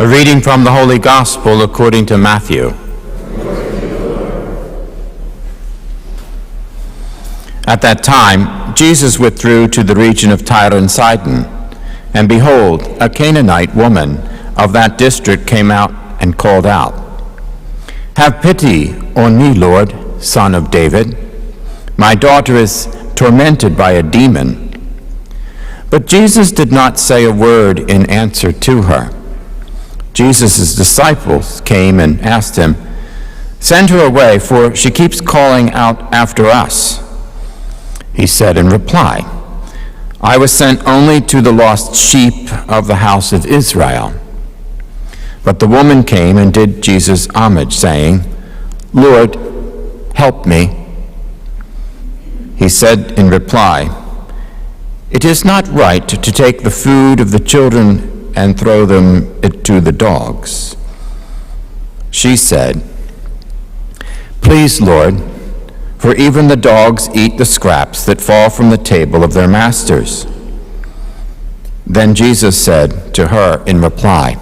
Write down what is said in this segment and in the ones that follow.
A reading from the Holy Gospel according to Matthew. At that time, Jesus withdrew to the region of Tyre and Sidon, and behold, a Canaanite woman of that district came out and called out, "Have pity on me, Lord, Son of David. My daughter is tormented by a demon." But Jesus did not say a word in answer to her. Jesus' disciples came and asked him, "Send her away, for she keeps calling out after us." He said in reply, "I was sent only to the lost sheep of the house of Israel." But the woman came and did Jesus homage, saying, "Lord, help me." He said in reply, "It is not right to take the food of the children and throw them to the dogs." She said, "Please, Lord, for even the dogs eat the scraps that fall from the table of their masters." Then Jesus said to her in reply,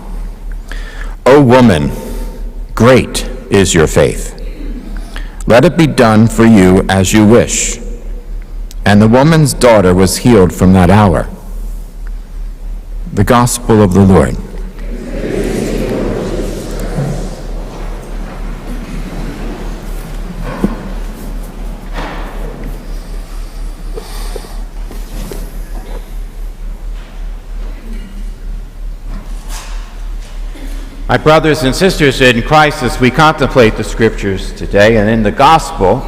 "O woman, great is your faith. Let it be done for you as you wish." And the woman's daughter was healed from that hour. The Gospel of the Lord. My brothers and sisters in Christ, as we contemplate the Scriptures today and in the Gospel,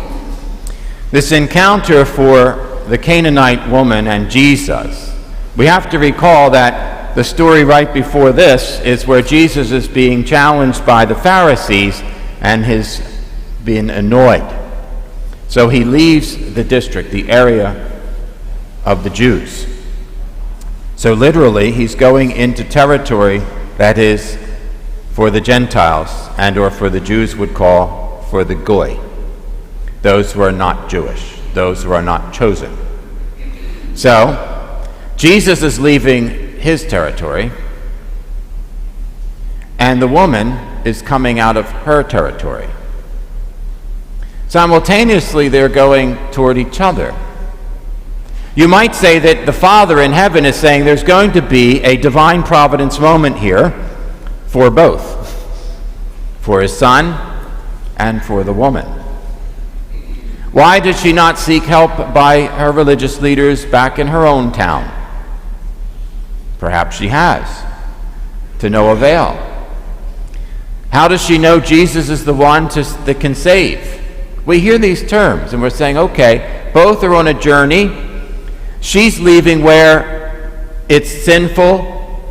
this encounter for the Canaanite woman and Jesus, we have to recall that the story right before this is where Jesus is being challenged by the Pharisees and is being annoyed. So he leaves the district, the area of the Jews. So literally, he's going into territory that is for the Gentiles, and or for the Jews would call for the Goy, those who are not Jewish, those who are not chosen. So Jesus is leaving his territory, and the woman is coming out of her territory. Simultaneously, they're going toward each other. You might say that the Father in heaven is saying there's going to be a divine providence moment here for both, for his Son and for the woman. Why did she not seek help by her religious leaders back in her own town? Perhaps she has, to no avail. How does she know Jesus is the one that can save? We hear these terms and we're saying, okay, both are on a journey. She's leaving where it's sinful,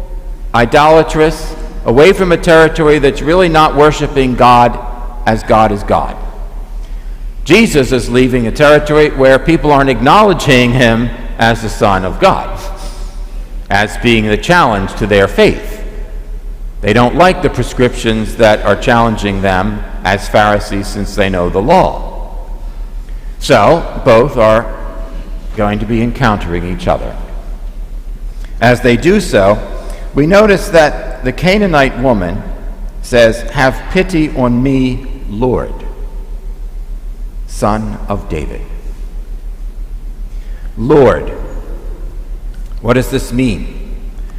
idolatrous, away from a territory that's really not worshiping God as God is God. Jesus is leaving a territory where people aren't acknowledging him as the Son of God, as being the challenge to their faith. They don't like the prescriptions that are challenging them as Pharisees, since they know the law. So both are going to be encountering each other. As they do so, we notice that the Canaanite woman says, "Have pity on me, Lord, Son of David." Lord. What does this mean?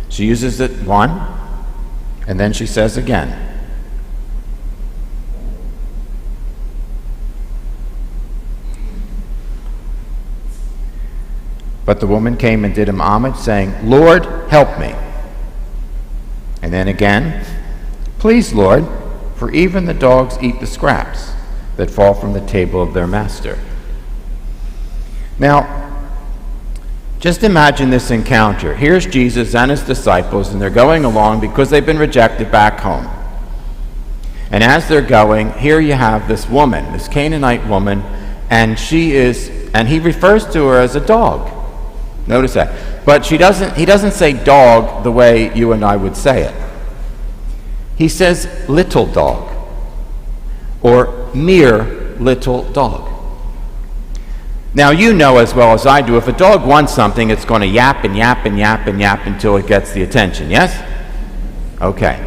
She uses it one, and then she says again. But the woman came and did him homage, saying, "Lord, help me." And then again, "Please, Lord, for even the dogs eat the scraps that fall from the table of their master." Now, just imagine this encounter. Here's Jesus and his disciples, and they're going along because they've been rejected back home. And as they're going, here you have this woman, this Canaanite woman, and he refers to her as a dog. Notice that. But he doesn't say dog the way you and I would say it. He says little dog, or mere little dog. Now, you know as well as I do, if a dog wants something, it's going to yap and yap and yap and yap until it gets the attention, yes? Okay.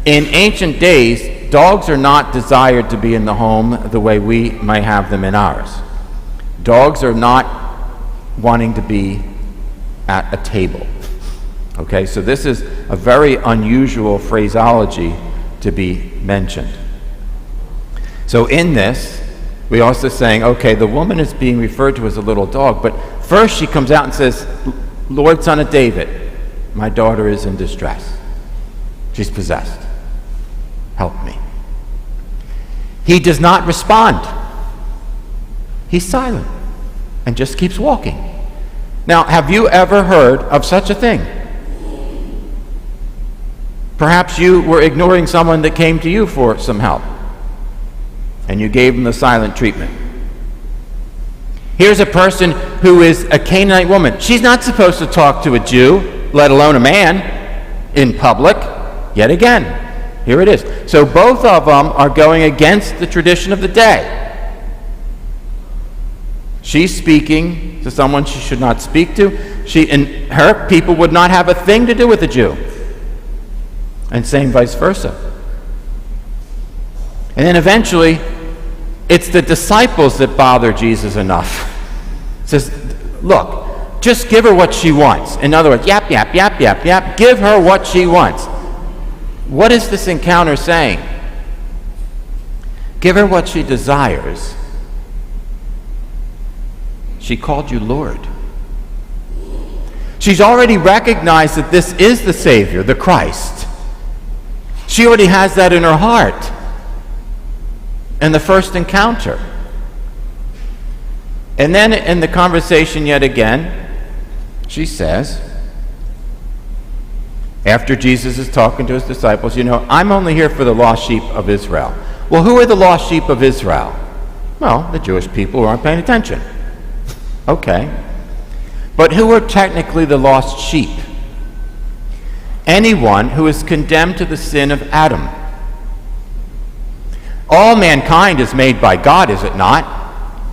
In ancient days, dogs are not desired to be in the home the way we might have them in ours. Dogs are not wanting to be at a table. Okay, so this is a very unusual phraseology to be mentioned. So in this, we also saying, okay, the woman is being referred to as a little dog, but first she comes out and says, Lord, Son of David, my daughter is in distress. She's possessed. Help me. He does not respond. He's silent and just keeps walking. Now, have you ever heard of such a thing? Perhaps you were ignoring someone that came to you for some help, and you gave them the silent treatment. Here's a person who is a Canaanite woman. She's not supposed to talk to a Jew, let alone a man, in public. Yet again, here it is. So both of them are going against the tradition of the day. She's speaking to someone she should not speak to. She and her people would not have a thing to do with a Jew. And same vice versa. And then eventually, it's the disciples that bother Jesus enough. It says, look, just give her what she wants. In other words, yap, yap, yap, yap, yap. Give her what she wants. What is this encounter saying? Give her what she desires. She called you Lord. She's already recognized that this is the Savior, the Christ. She already has that in her heart in the first encounter. And then in the conversation yet again, she says, after Jesus is talking to his disciples, I'm only here for the lost sheep of Israel. Well, who are the lost sheep of Israel? Well, the Jewish people who aren't paying attention. Okay. But who are technically the lost sheep? Anyone who is condemned to the sin of Adam. All mankind is made by God, is it not?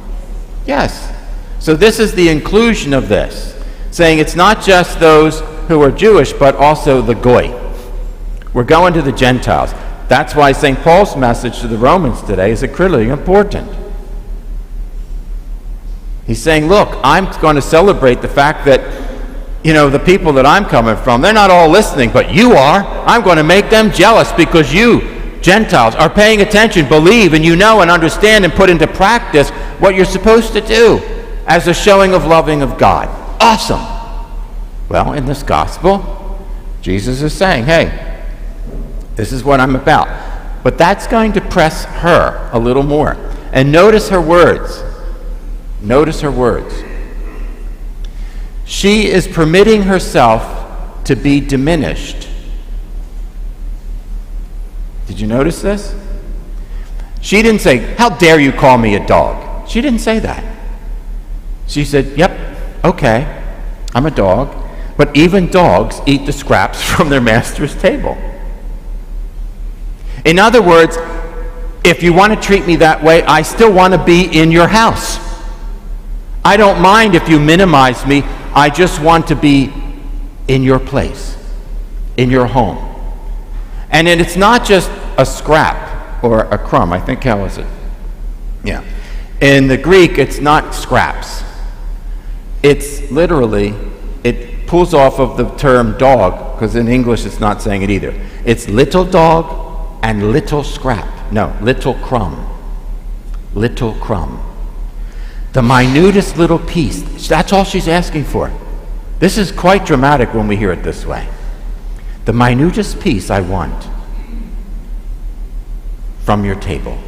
Yes. So this is the inclusion of this, saying it's not just those who are Jewish, but also the Goy. We're going to the Gentiles. That's why St. Paul's message to the Romans today is critically important. He's saying, look, I'm going to celebrate the fact that the people that I'm coming from, they're not all listening, but you are. I'm going to make them jealous because you, Gentiles, are paying attention, believe, and and understand and put into practice what you're supposed to do as a showing of loving of God. Awesome. Well, in this gospel, Jesus is saying, hey, this is what I'm about. But that's going to press her a little more. And notice her words. Notice her words. She is permitting herself to be diminished. Did you notice this? She didn't say, how dare you call me a dog? She didn't say that. She said, yep, okay, I'm a dog, but even dogs eat the scraps from their master's table. In other words, if you want to treat me that way, I still want to be in your house. I don't mind if you minimize me. I just want to be in your place, in your home. And then it's not just a scrap or a crumb. I think, how is it? Yeah. In the Greek, it's not scraps. It's literally, it pulls off of the term dog, because in English it's not saying it either. It's little dog and little scrap. No, little crumb. Little crumb. The minutest little piece. That's all she's asking for. This is quite dramatic when we hear it this way. The minutest piece I want from your table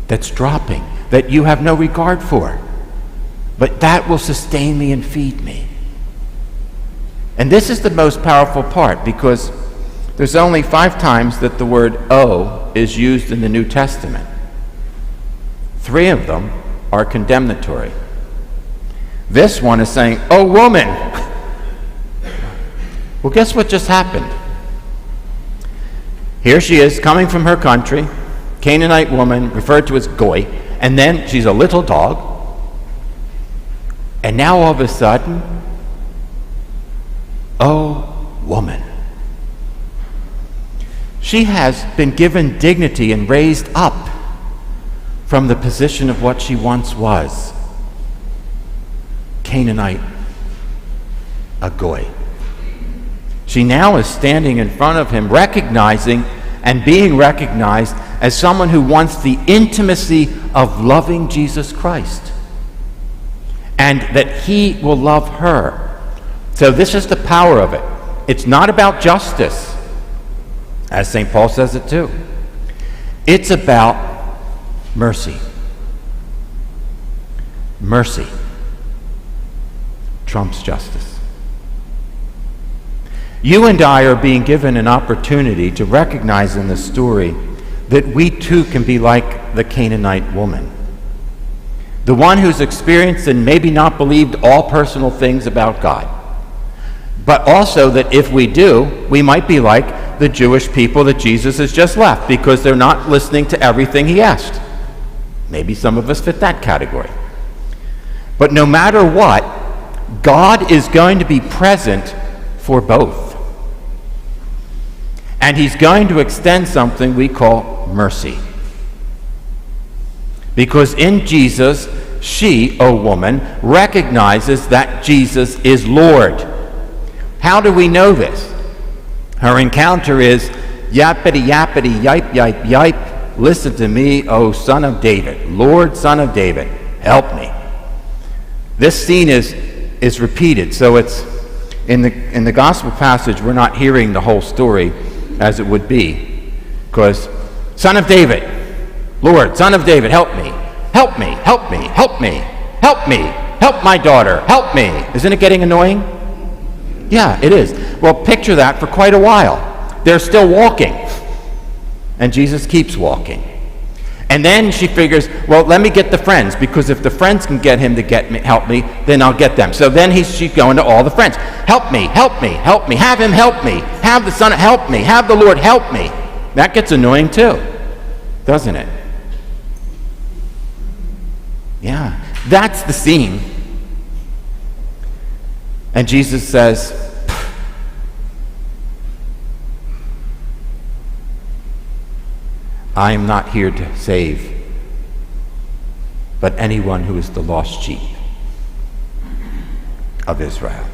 that's dropping, that you have no regard for, but that will sustain me and feed me. And this is the most powerful part, because there's only 5 times that the word "oh" is used in the New Testament. 3 of them are condemnatory. This one is saying, "Oh, woman." Well, guess what just happened? Here she is, coming from her country, Canaanite woman, referred to as Goy, and then she's a little dog. And now all of a sudden, "Oh, woman." She has been given dignity and raised up from the position of what she once was. Canaanite, a goy. She now is standing in front of him, recognizing and being recognized as someone who wants the intimacy of loving Jesus Christ, and that he will love her. So this is the power of it. It's not about justice, as St. Paul says it too. It's about mercy. Mercy trumps justice. You and I are being given an opportunity to recognize in this story that we too can be like the Canaanite woman. The one who's experienced and maybe not believed all personal things about God. But also that if we do, we might be like the Jewish people that Jesus has just left because they're not listening to everything he asked. Maybe some of us fit that category. But no matter what, God is going to be present for both. And he's going to extend something we call mercy. Because in Jesus, she, a woman, recognizes that Jesus is Lord. How do we know this? Her encounter is, yappity, yappity, yipe, yipe, yipe, listen to me, O Son of David, Lord, Son of David, help me. This scene is repeated, so it's in the gospel passage, we're not hearing the whole story as it would be, because Son of David, Lord, Son of David, help me, help me, help me, help me, help me, help my daughter, help me. Isn't it getting annoying? Yeah, it is. Well, picture that for quite a while. They're still walking, and Jesus keeps walking. And then she figures, well, let me get the friends, because if the friends can get him to help me, then I'll get them. So then she's going to all the friends. Help me, help me, help me. Have him help me. Have the Son help me. Have the Lord help me. That gets annoying too, doesn't it? Yeah, that's the scene. And Jesus says, I am not here to save, but anyone who is the lost sheep of Israel.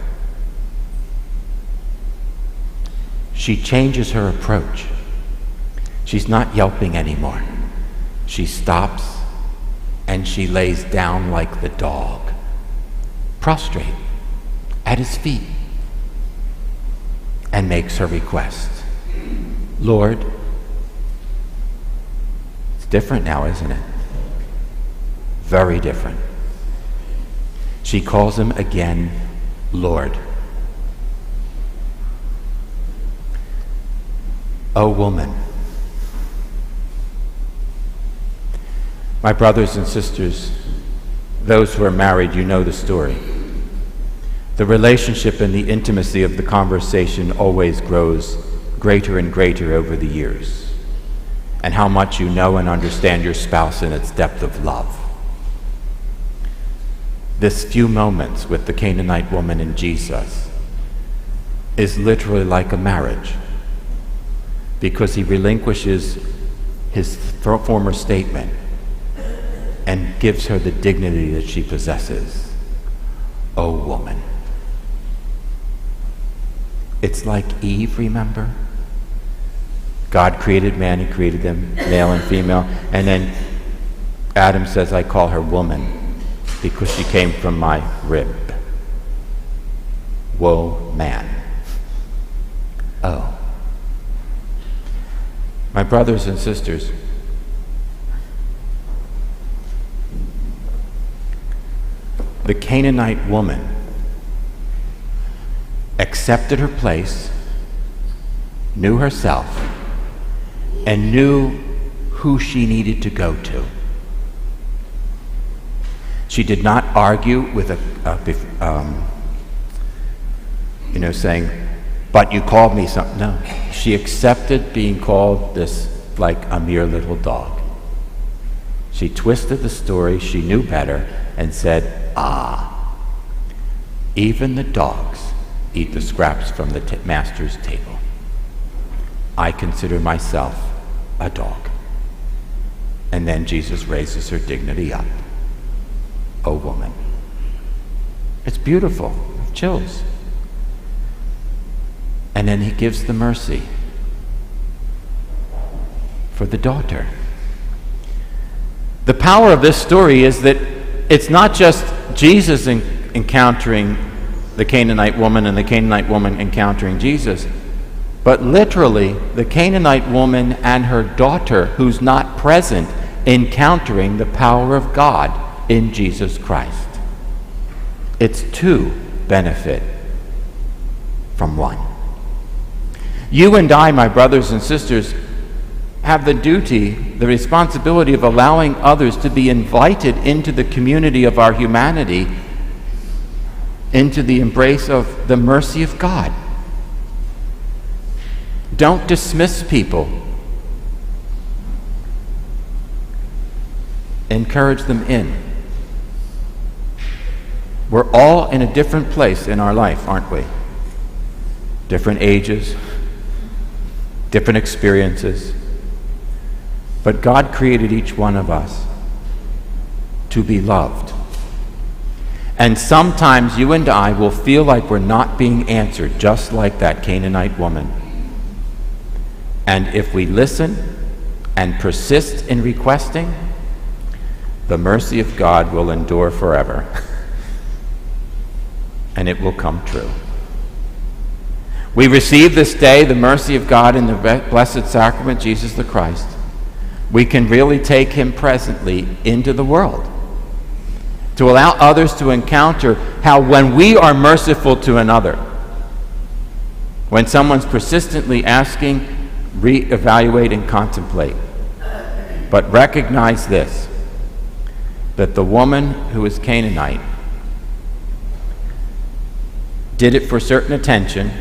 She changes her approach. She's not yelping anymore. She stops and she lays down like the dog, prostrate at his feet, and makes her request. Lord, it's different now, isn't it? Very different. She calls him again, Lord. O woman. My brothers and sisters, those who are married, you know the story. The relationship and the intimacy of the conversation always grows greater and greater over the years, and how much you know and understand your spouse in its depth of love. This few moments with the Canaanite woman and Jesus is literally like a marriage, because he relinquishes his former statement and gives her the dignity that she possesses. O woman. It's like Eve, remember? God created man, he created them, male and female, and then Adam says, I call her woman, because she came from my rib. Woe, man. Oh. My brothers and sisters, the Canaanite woman accepted her place, knew herself, and knew who she needed to go to. She did not argue with saying, but you called me something. No, she accepted being called this like a mere little dog. She twisted the story, she knew better, and said, even the dogs eat the scraps from the master's table. I consider myself a dog. And then Jesus raises her dignity up. O woman. It's beautiful. Chills. And then he gives the mercy for the daughter. The power of this story is that it's not just Jesus encountering the Canaanite woman and the Canaanite woman encountering Jesus, but literally the Canaanite woman and her daughter, who's not present, encountering the power of God in Jesus Christ. It's two benefit from one. You and I, my brothers and sisters, have the duty, the responsibility of allowing others to be invited into the community of our humanity, into the embrace of the mercy of God. Don't dismiss people. Encourage them in. We're all in a different place in our life, aren't we? Different ages, different experiences. But God created each one of us to be loved. And sometimes you and I will feel like we're not being answered, just like that Canaanite woman. And if we listen and persist in requesting, the mercy of God will endure forever. And it will come true. We receive this day the mercy of God in the blessed sacrament, Jesus the Christ. We can really take him presently into the world to allow others to encounter how when we are merciful to another, when someone's persistently asking, reevaluate and contemplate, but recognize this, that the woman who is Canaanite did it for certain attention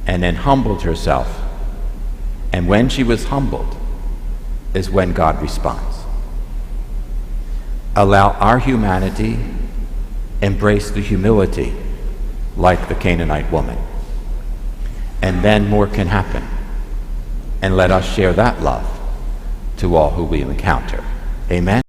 and then humbled herself. And when she was humbled is when God responds. Allow our humanity embrace the humility like the Canaanite woman. And then more can happen. And let us share that love to all who we encounter. Amen?